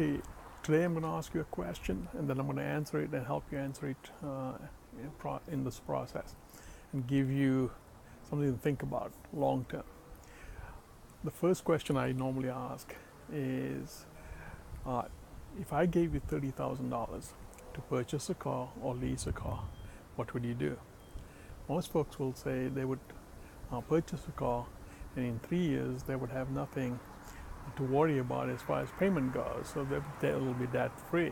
Okay, today I'm going to ask you a question and then I'm going to answer it and help you answer it in this process and give you something to think about long term. The first question I normally ask is if I gave you $30,000 to purchase a car or lease a car, what would you do? Most folks will say they would purchase a car and in 3 years they would have nothing to worry about as far as payment goes, so they will be debt free.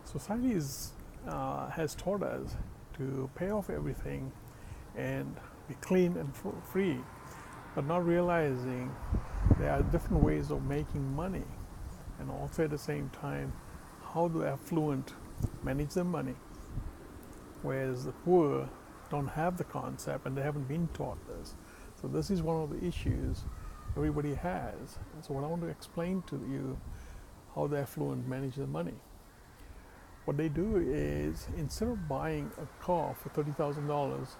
Society has taught us to pay off everything and be clean and free, but not realizing there are different ways of making money, and also at the same time how the affluent manage their money, whereas the poor don't have the concept and they haven't been taught this. So this is one of the issues everybody has. And so what I want to explain to you how the affluent manage their money. What they do is, instead of buying a car for $30,000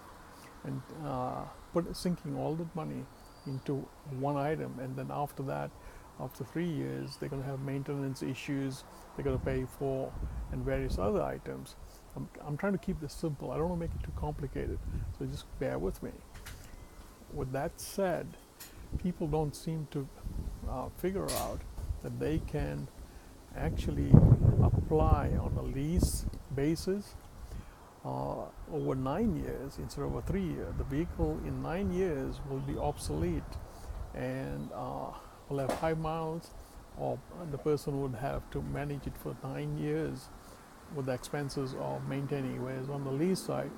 and sinking all the money into one item, and then after that, after 3 years, they're going to have maintenance issues, they're going to pay for and various other items. I'm trying to keep this simple. I don't want to make it too complicated, so just bear with me. With that said, people don't seem to figure out that they can actually apply on a lease basis over 9 years instead of a 3 year. The vehicle in 9 years will be obsolete and will have high miles, or the person would have to manage it for 9 years with the expenses of maintaining. Whereas on the lease side,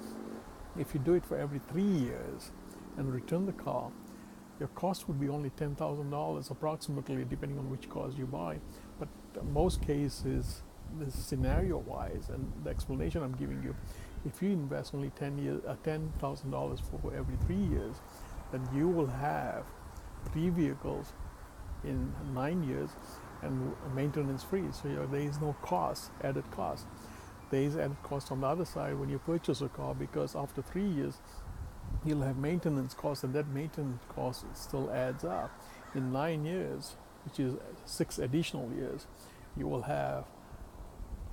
if you do it for every 3 years and return the car, your cost would be only $10,000 approximately, depending on which cars you buy. But most cases, this scenario wise, and the explanation I'm giving you, if you invest only $10,000 for every 3 years, then you will have 3 vehicles in 9 years and maintenance free. So there is no cost, added cost. There is added cost on the other side when you purchase a car, because after 3 years, you'll have maintenance costs, and that maintenance cost still adds up. In 9 years, which is 6 additional years, you will have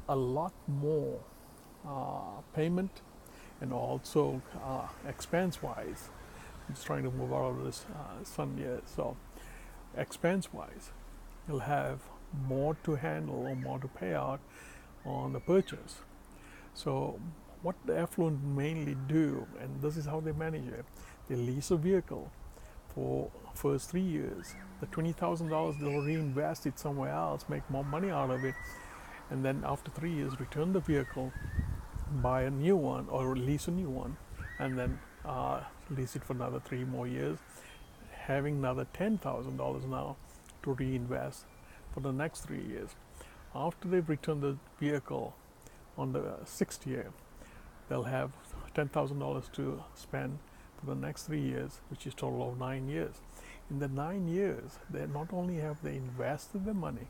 a lot more payment and also expense-wise. I'm just trying to move out of this sun here. So expense-wise, you'll have more to handle or more to pay out on the purchase. So what the affluent mainly do, and this is how they manage it, they lease a vehicle for first 3 years. The $20,000 they'll reinvest it somewhere else, make more money out of it, and then after 3 years return the vehicle, buy a new one or lease a new one, and then lease it for another 3 more years, having another $10,000 now to reinvest for the next 3 years. After they've returned the vehicle on the 6th year, they'll have $10,000 to spend for the next 3 years, which is total of 9 years. In the 9 years, they not only have they invested the money,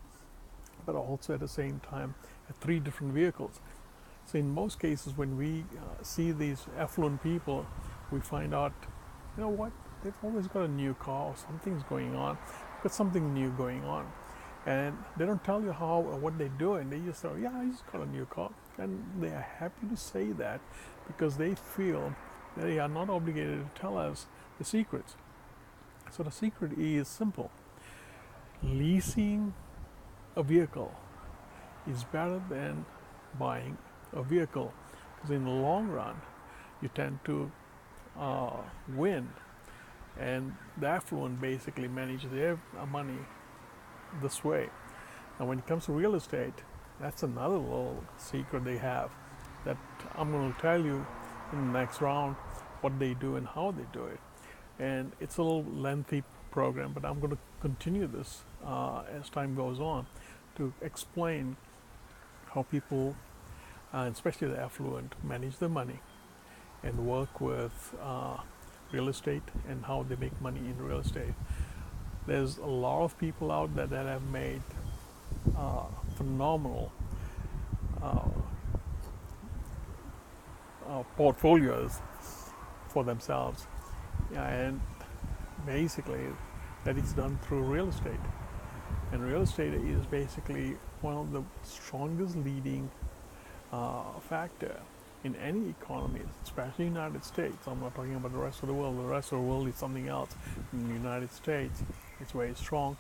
but also at the same time at 3 different vehicles. So in most cases, when we see these affluent people, we find out, you know what, they've always got a new car, or something's going on, got something new going on. And they don't tell you how or what they're doing. They just say, yeah, I just got a new car. And they are happy to say that because they feel they are not obligated to tell us the secrets. So the secret is simple. Leasing a vehicle is better than buying a vehicle, because in the long run, you tend to win. And the affluent basically manage their money this way. Now when it comes to real estate, that's another little secret they have that I'm going to tell you in the next round, what they do and how they do it. And it's a little lengthy program, but I'm going to continue this as time goes on to explain how people, especially the affluent, manage their money and work with real estate and how they make money in real estate. There's a lot of people out there that have made phenomenal portfolios for themselves, and basically that is done through real estate. And real estate is basically one of the strongest leading factor in any economy, especially the United States. I'm not talking about the rest of the world. The rest of the world is something else. In the United States, it's very strong.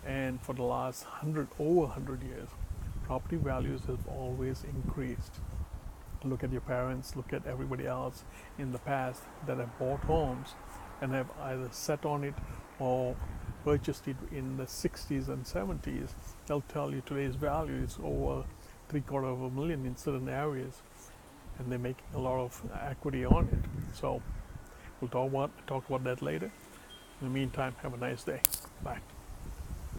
And for the last over 100 years, property values have always increased. Look at your parents, look at everybody else in the past that have bought homes and have either sat on it or purchased it in the 60s and 70s. They'll tell you today's value is over $750,000 in certain areas, and they're making a lot of equity on it. So we'll talk about that later. In the meantime, have a nice day. Bye.